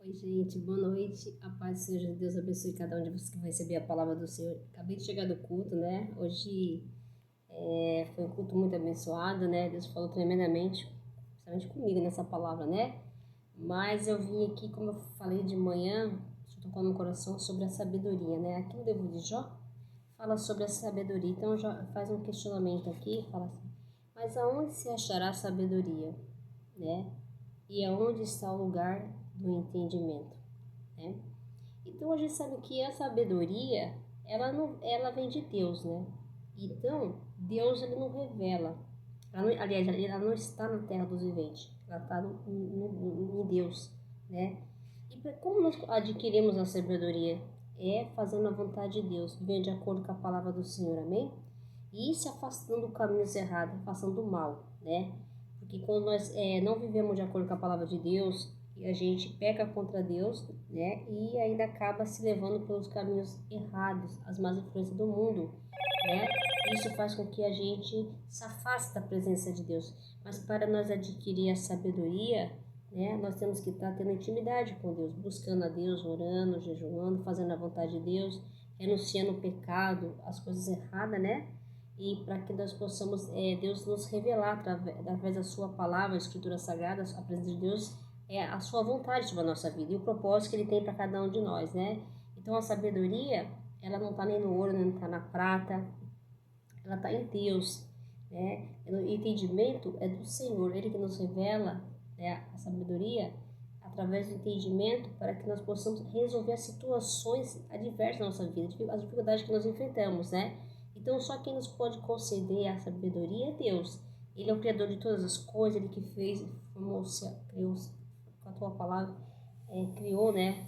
Oi, gente, boa noite. A paz do Senhor Jesus, Deus abençoe cada um de vocês que vai receber a palavra do Senhor. Acabei de chegar do culto, né? Hoje foi um culto muito abençoado, né? Deus falou tremendamente, principalmente comigo nessa palavra, né? Mas eu vim aqui, como eu falei de manhã, estou tocando no coração sobre a sabedoria, né? Aqui no livro de Jó fala sobre a sabedoria. Então já faz um questionamento aqui, fala assim: mas aonde se achará sabedoria, né? E aonde está o lugar do entendimento, né? Então a gente sabe que a sabedoria, ela vem de Deus, né? Então Deus ele não revela, aliás, ela não está na terra dos viventes, ela está em Deus, né? E como nós adquirimos a sabedoria? É fazendo a vontade de Deus, vivendo de acordo com a palavra do Senhor, amém? E se afastando do caminho errado, afastando do mal, né? Porque quando nós não vivemos de acordo com a palavra de Deus, a gente peca contra Deus, né? E ainda acaba se levando pelos caminhos errados, as más influências do mundo, né? Isso faz com que a gente se afaste da presença de Deus. Mas para nós adquirir a sabedoria, né? Nós temos que estar tendo intimidade com Deus, buscando a Deus, orando, jejuando, fazendo a vontade de Deus, renunciando o pecado, as coisas erradas, né? E para que nós possamos, Deus nos revelar através da sua palavra, a escritura sagrada, a presença de Deus, a sua vontade sobre a nossa vida e o propósito que ele tem para cada um de nós, né? Então a sabedoria, ela não está nem no ouro, nem está na prata, ela está em Deus, né? O entendimento é do Senhor, ele que nos revela, né, a sabedoria através do entendimento para que nós possamos resolver as situações adversas da nossa vida, as dificuldades que nós enfrentamos, né? Então, só quem nos pode conceder a sabedoria é Deus. Ele é o Criador de todas as coisas, Ele que fez, formou, criou, com a tua palavra, criou, né?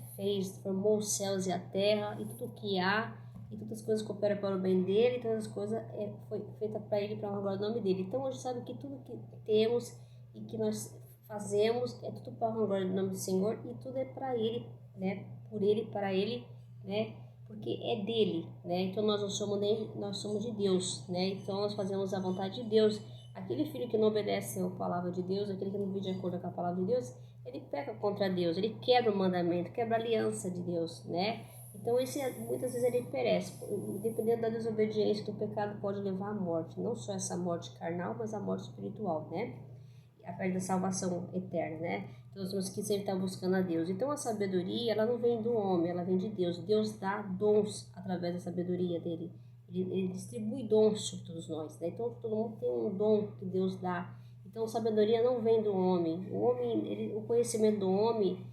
Formou os céus e a terra e tudo que há, e todas as coisas cooperam para o bem dele, e todas as coisas foi feita para ele, para honrar o nome dele. Então, a gente sabe que tudo que temos e que nós fazemos é tudo para honrar o nome do Senhor e tudo é para ele, né? Por ele, para ele, né? Porque é dele, né? Então nós não somos dele, nós somos de Deus, né? Então nós fazemos a vontade de Deus. Aquele filho que não obedece a palavra de Deus, aquele que não vive de acordo com a palavra de Deus, ele peca contra Deus, ele quebra o mandamento, quebra a aliança de Deus, né? Então esse muitas vezes ele perece, dependendo da desobediência, do pecado pode levar à morte, não só essa morte carnal, mas a morte espiritual, né? Através da salvação eterna, né? Então nós temos que sempre estar buscando a Deus. Então a sabedoria, ela não vem do homem, ela vem de Deus. Deus dá dons através da sabedoria dele. Ele distribui dons sobre todos nós, né? Então todo mundo tem um dom que Deus dá. Então a sabedoria não vem do homem. O conhecimento do homem,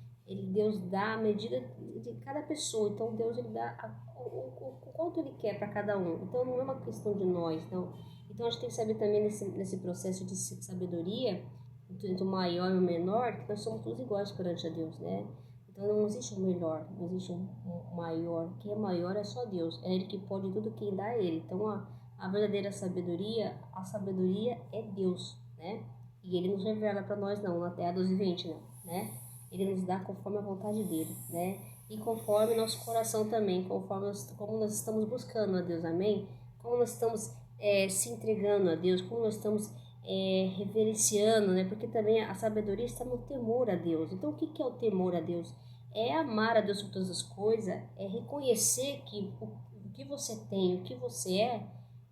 Deus dá à medida de cada pessoa. Então Deus ele dá o quanto ele quer para cada um. Então não é uma questão de nós, não. Então a gente tem que saber também nesse processo de sabedoria, entre o maior e o menor, que nós somos todos iguais perante a Deus, né? Então não existe um melhor, não existe um maior. Quem é maior é só Deus. É Ele que pode tudo, quem dá é Ele. Então a verdadeira sabedoria, a sabedoria é Deus, né? E Ele nos revela para nós não, na terra dos viventes, não, né? Ele nos dá conforme a vontade dele, né? E conforme nosso coração também, como nós estamos buscando a Deus, amém? Como nós estamos se entregando a Deus, como nós estamos reverenciando, né? Porque também a sabedoria está no temor a Deus. Então, o que é o temor a Deus? É amar a Deus sobre todas as coisas, é reconhecer que o que você tem, o que você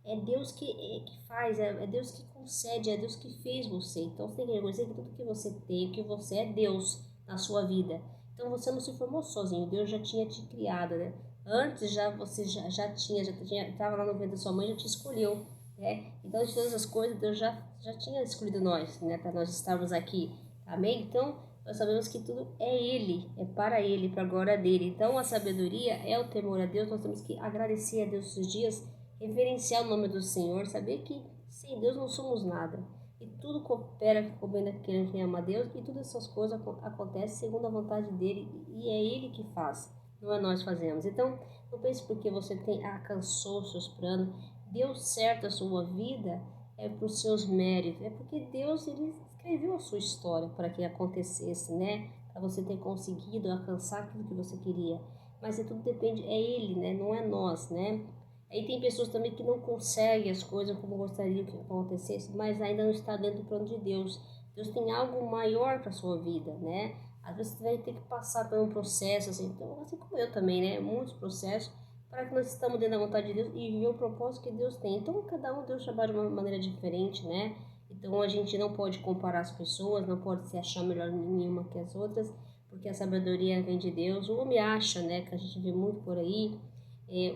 é Deus que faz, é Deus que concede, é Deus que fez você. Então, você tem que reconhecer que tudo que você tem, o que você é Deus na sua vida. Então, você não se formou sozinho, Deus já tinha te criado, né? Antes você já tinha, estava lá no ventre da sua mãe, já te escolheu, né? Então de todas as coisas Deus já tinha escolhido nós, né? Para nós estarmos aqui, amém? Então nós sabemos que tudo é Ele, é para Ele, para a glória dele. Então a sabedoria é o temor a Deus. Nós temos que agradecer a Deus todos os dias, reverenciar o nome do Senhor, saber que sem Deus não somos nada. E tudo coopera com o bem daquele que ama a Deus, e todas essas coisas acontecem segundo a vontade dele, e é Ele que faz. Não é nós fazemos. Então, não pense porque você alcançou os seus planos, deu certo a sua vida, é por seus méritos. É porque Deus ele escreveu a sua história para que acontecesse, né? Para você ter conseguido alcançar aquilo que você queria. Mas tudo depende, é Ele, né? Não é nós, né? Aí tem pessoas também que não conseguem as coisas como gostariam que acontecesse, mas ainda não está dentro do plano de Deus. Deus tem algo maior para a sua vida, né? Às vezes você vai ter que passar por um processo, assim, então, assim como eu também, né? Muitos processos, para que nós estamos dentro da vontade de Deus e viver o propósito que Deus tem. Então, cada um Deus trabalha de uma maneira diferente, né? Então, a gente não pode comparar as pessoas, não pode se achar melhor nenhuma que as outras, porque a sabedoria vem de Deus. O homem acha, né, que a gente vê muito por aí,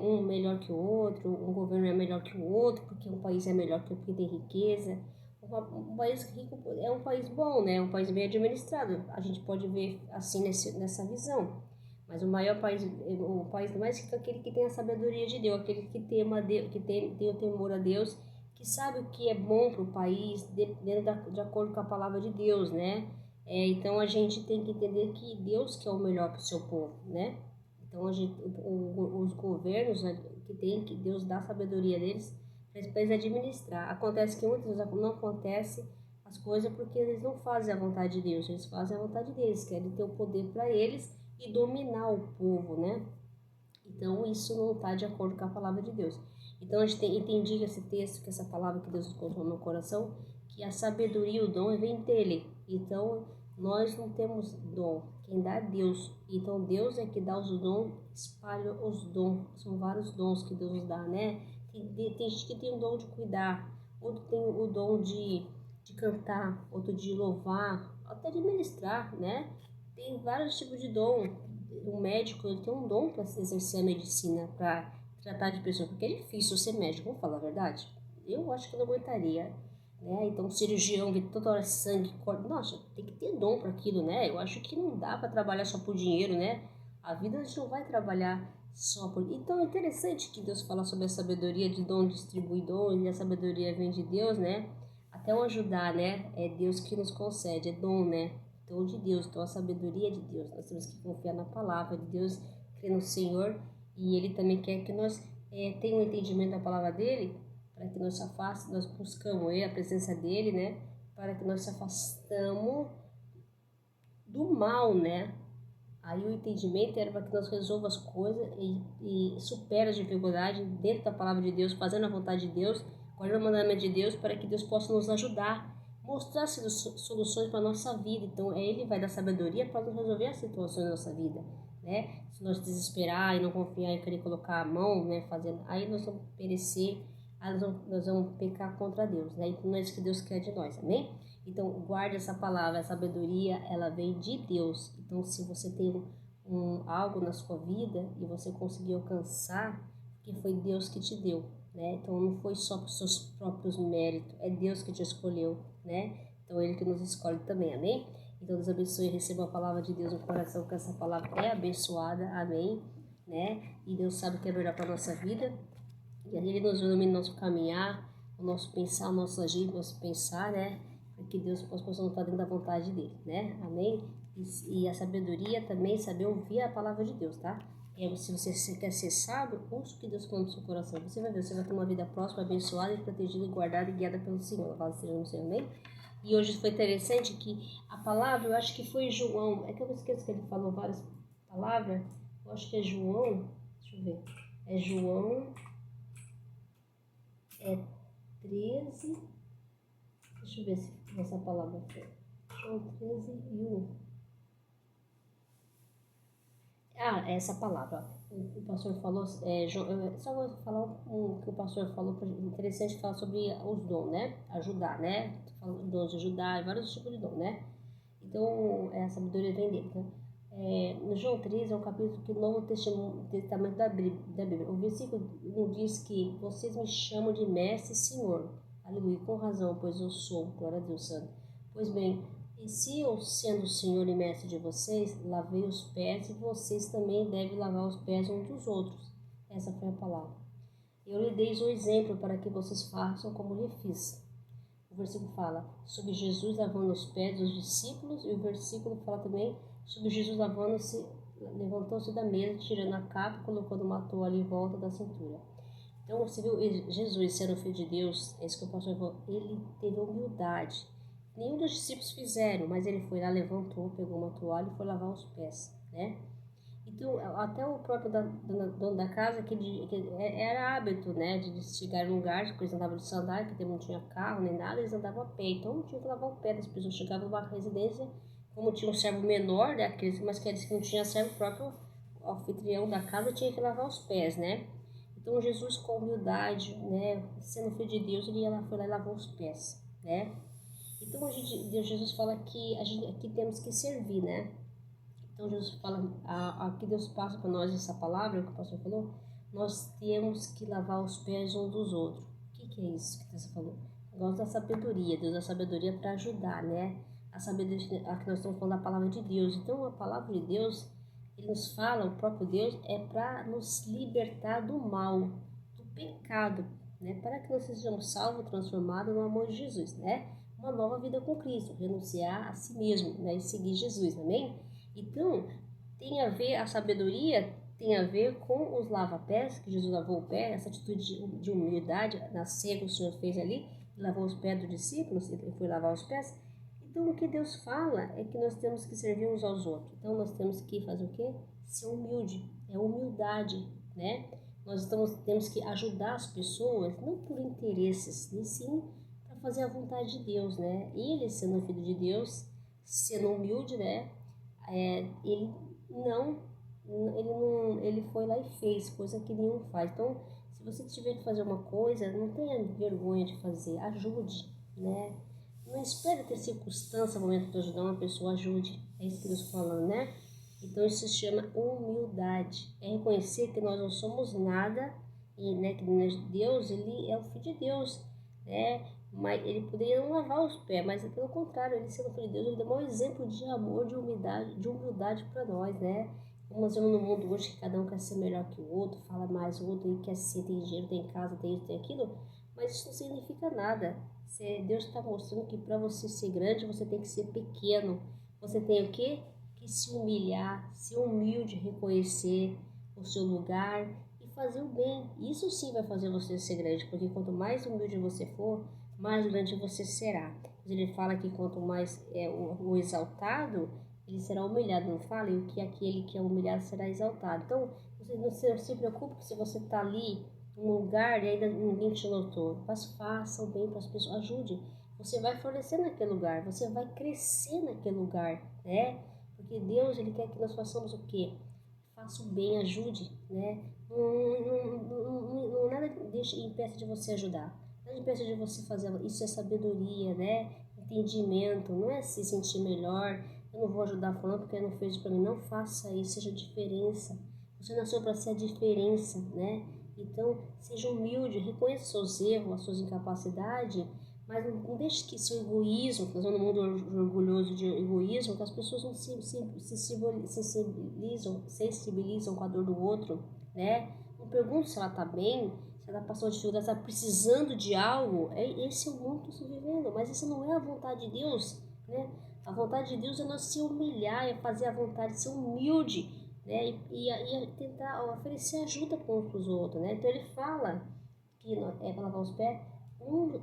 um melhor que o outro, um governo é melhor que o outro, porque um país é melhor que o que tem riqueza. Um país rico é um país bom, né? Um país bem administrado. A gente pode ver assim nessa visão. Mas o maior país, o país mais rico é aquele que tem a sabedoria de Deus, aquele que tema Deus, que tem o temor a Deus, que sabe o que é bom para o país, de acordo com a palavra de Deus, né? Então a gente tem que entender que Deus quer o melhor para o seu povo, né? Então os governos, né, que Deus dá a sabedoria deles para eles administrar. Acontece que muitas vezes não acontece as coisas porque eles não fazem a vontade de Deus, eles fazem a vontade deles, querem ter o poder para eles e dominar o povo, né? Então isso não está de acordo com a palavra de Deus. Então a gente entendi esse texto, que essa palavra que Deus colocou no meu coração, que a sabedoria e o dom vem dele. Então nós não temos dom, quem dá é Deus. Então Deus é que dá os dons, espalha os dons. São vários dons que Deus nos dá, né? Tem gente que tem o dom de cuidar, outro tem o dom de cantar, outro de louvar, até de ministrar, né? Tem vários tipos de dom. O médico, ele tem um dom para exercer a medicina, para tratar de pessoas, porque é difícil ser médico, vamos falar a verdade. Eu acho que eu não aguentaria, né? Então, cirurgião, ver toda hora sangue, corte, nossa, tem que ter dom para aquilo, né? Eu acho que não dá para trabalhar só por dinheiro, né? A vida a gente não vai trabalhar só por... Então, é interessante que Deus fala sobre a sabedoria de dom, distribui dons, e a sabedoria vem de Deus, né? Até o ajudar, né? É Deus que nos concede, é dom, né? Dom de Deus, então a sabedoria de Deus. Nós temos que confiar na palavra de Deus, crer no Senhor, e Ele também quer que nós tenhamos um entendimento da palavra dEle, para que nós se afaste, nós buscamos Ele, a presença dEle, né? Para que nós se afastamos do mal, né? Aí o entendimento era para que nós resolva as coisas e supera as dificuldades dentro da palavra de Deus, fazendo a vontade de Deus, guardando o mandamento de Deus, para que Deus possa nos ajudar, mostrar soluções para a nossa vida. Então, Ele vai dar sabedoria para nos resolver as situações da nossa vida, né? Se nós desesperar e não confiar e querer colocar a mão, né, fazendo, aí nós vamos perecer, aí nós vamos pecar contra Deus, né? Então, não é isso que Deus quer de nós, amém? Então, guarde essa palavra, a sabedoria, ela vem de Deus. Então, se você tem algo na sua vida e você conseguiu alcançar, que foi Deus que te deu, né? Então, não foi só por seus próprios méritos, é Deus que te escolheu, né? Então, Ele que nos escolhe também, amém? Então, Deus abençoe e receba a palavra de Deus no coração, que essa palavra é abençoada, amém? Né? E Deus sabe o que é melhor para a nossa vida, e Ele nos ilumina o nosso caminhar, o nosso pensar, o nosso agir, o nosso pensar, né? Para que Deus possa estar dentro da vontade dele, né? Amém? E a sabedoria também, saber ouvir a palavra de Deus, tá? Se você quer ser sábio, ouça o que Deus falou no seu coração. Você vai ver, você vai ter uma vida próspera, abençoada, protegida, guardada e guiada pelo Senhor. A palavra seja no Senhor, amém? E hoje foi interessante que a palavra, eu acho que foi João, é que eu não esqueço que ele falou várias palavras, eu acho que é João, deixa eu ver, é João 13, deixa eu ver se essa palavra foi. João 13 e 1. Essa palavra. O pastor falou, só vou falar o que o pastor falou, interessante falar sobre os dons, né? Ajudar, né? Falando dons de ajudar, vários tipos de dom, né? Então, a sabedoria vem dele, né? No João 13 é um capítulo que o Novo Testamento da Bíblia. O versículo 1 diz que vocês me chamam de mestre e senhor. Aleluia, com razão, pois eu sou. Glória a Deus Santo. Pois bem, e se eu, sendo o senhor e mestre de vocês, lavei os pés, vocês também devem lavar os pés uns dos outros. Essa foi a palavra. Eu lhe dei o exemplo para que vocês façam como lhe fiz. O versículo fala sobre Jesus lavando os pés dos discípulos, e o versículo fala também sobre Jesus lavando-se, levantou-se da mesa, tirando a capa e colocando uma toalha em volta da cintura. Então você viu, Jesus sendo filho de Deus, é isso que o pastor falou, ele teve humildade. Nenhum dos discípulos fizeram, mas ele foi lá, levantou, pegou uma toalha e foi lavar os pés, né? Então, até o próprio dono da casa, que era hábito, né, de chegar em um lugar, porque eles andavam de sandália, porque não tinha carro nem nada, eles andavam a pé. Então, tinha que lavar o pé das pessoas. Chegavam numa residência, como tinha um servo menor, né, mas aqueles que não tinham servo, o próprio anfitrião da casa tinha que lavar os pés, né? Então Jesus, com humildade, né, sendo filho de Deus, ele foi lá e lavou os pés, né? Então Jesus fala que a gente aqui temos que servir, né? Então Jesus fala, aqui Deus passa para nós essa palavra que o pastor falou, nós temos que lavar os pés uns dos outros. O que é isso que Deus falou? Deus da sabedoria, Deus dá sabedoria para ajudar, né? A sabedoria, que nós estamos falando da palavra de Deus. Então a palavra de Deus, ele nos fala, o próprio Deus, é para nos libertar do mal, do pecado, né? Para que nós sejamos salvos, transformados no amor de Jesus, né? Uma nova vida com Cristo, renunciar a si mesmo, né? E seguir Jesus, amém? Então, tem a ver, a sabedoria tem a ver com os lava-pés, que Jesus lavou o pé, essa atitude de humildade, na ceia que o Senhor fez ali, lavou os pés dos discípulos, ele foi lavar os pés. Então, o que Deus fala é que nós temos que servir uns aos outros. Então, nós temos que fazer o quê? Ser humilde, é humildade, né? Temos que ajudar as pessoas, não por interesses, e sim para fazer a vontade de Deus, né? Ele, sendo filho de Deus, sendo humilde, né? Ele foi lá e fez, coisa que nenhum faz. Então, se você tiver que fazer uma coisa, não tenha vergonha de fazer, ajude, né? Não espere ter circunstância, momento para ajudar uma pessoa, ajude. É isso que Deus está falando, né? Então, isso se chama humildade. É reconhecer que nós não somos nada e, né, que Deus, ele é o Filho de Deus, né? Mas ele poderia não lavar os pés, mas pelo contrário, ele sendo filho de Deus, ele deu um exemplo de amor, de humildade para nós, né? Como nós vemos no mundo hoje que cada um quer ser melhor que o outro, fala mais o outro, e quer ser, tem dinheiro, tem casa, tem isso, tem aquilo, mas isso não significa nada. Deus está mostrando que para você ser grande, você tem que ser pequeno. Você tem o quê? Que se humilhar, ser humilde, reconhecer o seu lugar e fazer o bem. Isso sim vai fazer você ser grande, porque quanto mais humilde você for, mais grande você será. Ele fala que quanto mais o exaltado, ele será humilhado, não fala? E o que aquele que é humilhado será exaltado. Então, você não se preocupe se você está ali num lugar e ainda ninguém te notou. Mas faça o bem para as pessoas, ajude. Você vai florescer naquele lugar, você vai crescer naquele lugar, né? Porque Deus, ele quer que nós façamos o quê? Faça o bem, ajude, né? Nada deixa impeça de você ajudar. Nada impeça de você fazer. Isso é sabedoria, né? Entendimento, não é se sentir melhor. Eu não vou ajudar fulano porque ele não fez para mim. Não faça isso, seja diferença. Você nasceu para ser a diferença, né? Então, seja humilde, reconheça seus erros, as suas incapacidades, mas não deixe que seu egoísmo, que nós estamos num mundo orgulhoso de egoísmo, que as pessoas não sensibilizam com a dor do outro, né? Não pergunte se ela está bem, se ela passou dificuldade, se ela está precisando de algo. Esse é o mundo que eu estou vivendo, mas isso não é a vontade de Deus, né? A vontade de Deus é nós se humilhar, é fazer a vontade, ser humilde, né? E tentar oferecer ajuda uns para os outros, né? Então ele fala que para lavar os pés,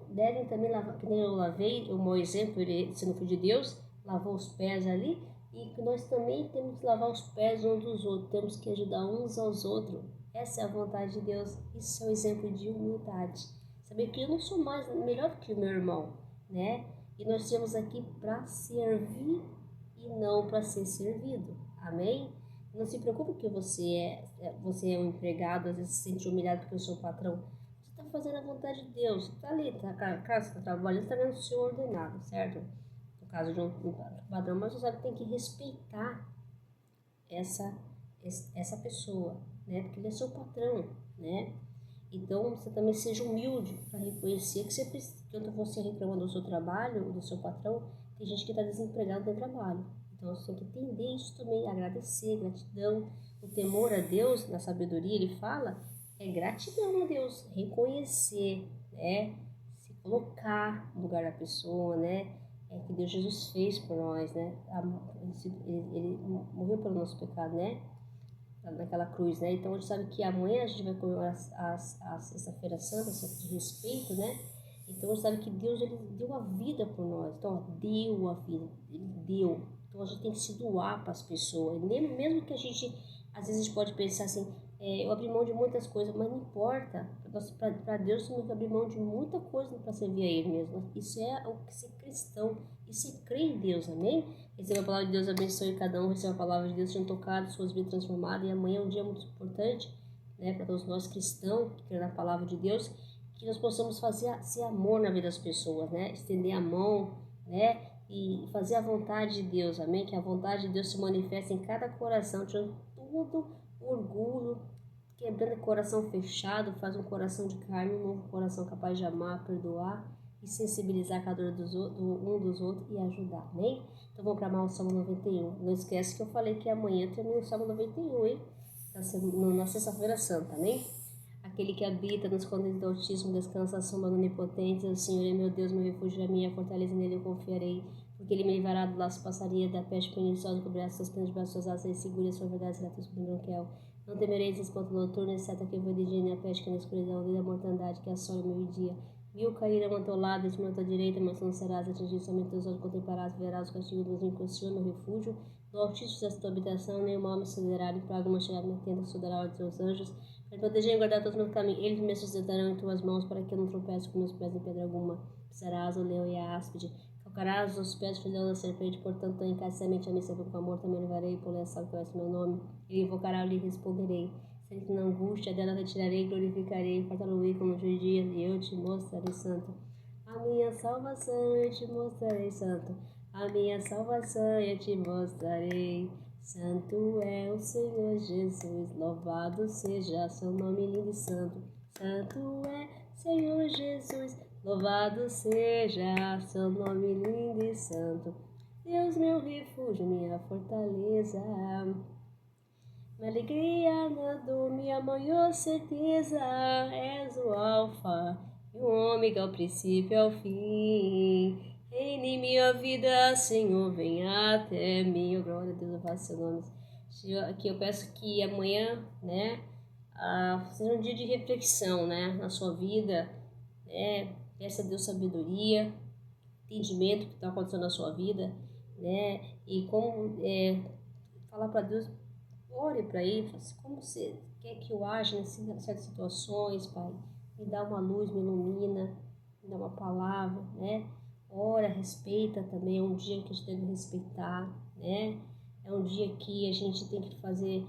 devem também lavar, que nem eu lavei, o meu exemplo, ele sendo filho de Deus, lavou os pés ali, e que nós também temos que lavar os pés uns dos outros, temos que ajudar uns aos outros. Essa é a vontade de Deus, isso é um exemplo de humildade. Saber que eu não sou melhor que o meu irmão, né? E nós estamos aqui para servir e não para ser servido. Amém? Não se preocupe que você é um empregado, às vezes se sente humilhado porque eu sou o patrão. Você está fazendo a vontade de Deus. Está ali, caso você está trabalhando, está vendo o seu ordenado, certo? No caso de um patrão, mas você sabe que tem que respeitar essa pessoa, né? Porque ele é seu patrão, né? Então, você também seja humilde para reconhecer que quando você reclama do seu trabalho, do seu patrão, tem gente que está desempregada no trabalho. Então, você tem que entender isso também, agradecer, gratidão. O temor a Deus, na sabedoria, ele fala, é gratidão a Deus, reconhecer, né? Se colocar no lugar da pessoa, né? É que Deus Jesus fez por nós, né? Ele morreu pelo nosso pecado, né? Naquela cruz, né? Então a gente sabe que amanhã a gente vai comemorar a sexta-feira santa, de respeito, né? Então a gente sabe que Deus, ele deu a vida por nós. Então, ó, deu a vida, ele deu. Então a gente tem que se doar para as pessoas, mesmo que a gente Às vezes a gente pode pensar assim, eu abri mão de muitas coisas, mas não importa. Para Deus, você não vai abrir mão de muita coisa para servir a Ele mesmo. Isso é o que ser cristão, isso é crer em Deus, amém? Receba a palavra de Deus, abençoe cada um, receba a palavra de Deus, sejam tocados, suas vidas transformadas. E amanhã é um dia muito importante, né, para todos nós cristãos, que querem a palavra de Deus, que nós possamos ser amor na vida das pessoas, né? Estender a mão, né? E fazer a vontade de Deus, amém? Que a vontade de Deus se manifeste em cada coração, tirando todo o orgulho, quebrando o coração fechado, faz um coração de carne, um novo coração capaz de amar, perdoar e sensibilizar cada um dos outros e ajudar, amém? Então vamos para o Salmo 91. Não esquece que eu falei que amanhã termina o Salmo 91, hein? Na sexta-feira santa, amém? Aquele que habita nos escondidos do Altíssimo, descansa à sombra do Onipotente. O Senhor é meu Deus, meu refúgio, a minha fortaleza, nele eu confiarei. Porque ele me livrará do laço passaria, da peste perniciosa, cobrirá suas penas de braços, suas asas, e segura a sua verdade, será teu escudo branquel. Não temereis espanto noturno, exceto que vou de dia, nem a peste que na escuridão, nem a mortandade que assola o meio-dia. 1000 cairão ao teu lado, 10 mil à tua direita, mas não serás atingido, somente teus olhos contemplarás, verás o castigo dos ímpios, Senhor, meu refúgio. Do Altíssimo esta tua habitação, nem o mal me sucederá, nem praga me chegará na tenda, sudará os teus anjos. Para proteger e guardar todos os meus caminhos, eles me sustentarão em tuas mãos, para que eu não tropece com meus pés em pedra alguma. Pisarás o leão e a áspide, calcarás os pés do filhão da serpente, portanto, encarecidamente a mim sempre com amor, também levarei, por essa que conhece meu nome. Ele invocará, eu lhe responderei. Sempre na angústia dela retirarei, glorificarei, fartá-lo-ei como nos dias, e eu te mostrarei santo. A minha salvação eu te mostrarei santo. A minha salvação eu te mostrarei. Santo é o Senhor Jesus, louvado seja seu nome lindo e santo. Santo é Senhor Jesus, louvado seja seu nome lindo e santo. Deus meu refúgio, minha fortaleza, minha alegria na dor, minha maior certeza, és o alfa e o ômega, o princípio ao fim. Reine em minha vida, Senhor, venha até mim. Oh, glória a Deus, louvado seu nome. Aqui eu peço que amanhã, né, seja um dia de reflexão, né, na sua vida, né, peça a Deus sabedoria, entendimento do que está acontecendo na sua vida, né, e como falar para Deus. Ore para Ele, como você quer que eu aja em certas situações, Pai. Me dá uma luz, me ilumina, me dá uma palavra, né? Ora, respeita também, é um dia que a gente deve respeitar, né? É um dia que a gente tem que fazer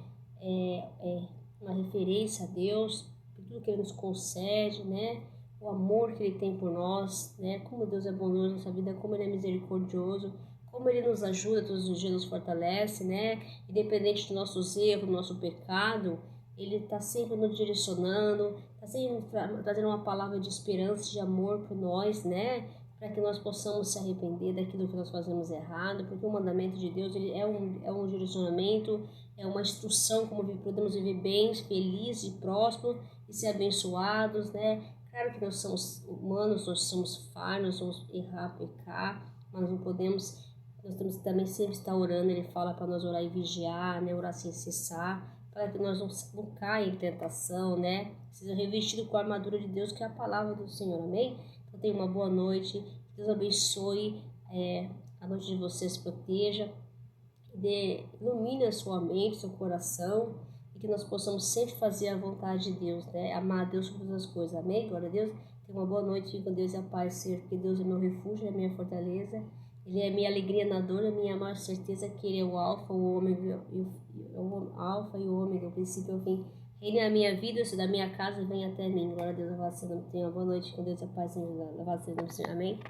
uma referência a Deus, por tudo que Ele nos concede, né? O amor que Ele tem por nós, né? Como Deus é bondoso na nossa vida, como Ele é misericordioso, como Ele nos ajuda todos os dias, nos fortalece, né? Independente dos nossos erros, do nosso pecado, Ele está sempre nos direcionando, está sempre trazendo uma palavra de esperança, de amor para nós, né? Para que nós possamos se arrepender daquilo que nós fazemos errado, porque o mandamento de Deus ele é um direcionamento, é uma instrução como podemos viver bem, felizes e prósperos e ser abençoados, né? Claro que nós somos humanos, nós somos falhos, nós vamos errar, pecar, mas não podemos. Nós temos que também sempre estar orando, ele fala para nós orar e vigiar, né? Orar sem cessar, para que nós não caia em tentação, né? Seja revestido com a armadura de Deus, que é a palavra do Senhor, amém? Então tenha uma boa noite, Deus abençoe a noite de vocês, proteja, ilumine a sua mente, seu coração, e que nós possamos sempre fazer a vontade de Deus, né? Amar a Deus sobre todas as coisas, amém? Glória a Deus. Tenha uma boa noite, fique com Deus e a paz, Senhor, porque Deus é meu refúgio, é minha fortaleza. Ele é minha alegria na dor, a minha maior certeza que Ele é o alfa, o ômega, o alfa e o ômega, o princípio e o fim. Reine na minha vida, se da minha casa, vem até mim. Glória a Deus, louvado seja o nome. Tenha uma boa noite com Deus e a paz, Senhor. Louvado seja o nome do Senhor. Amém.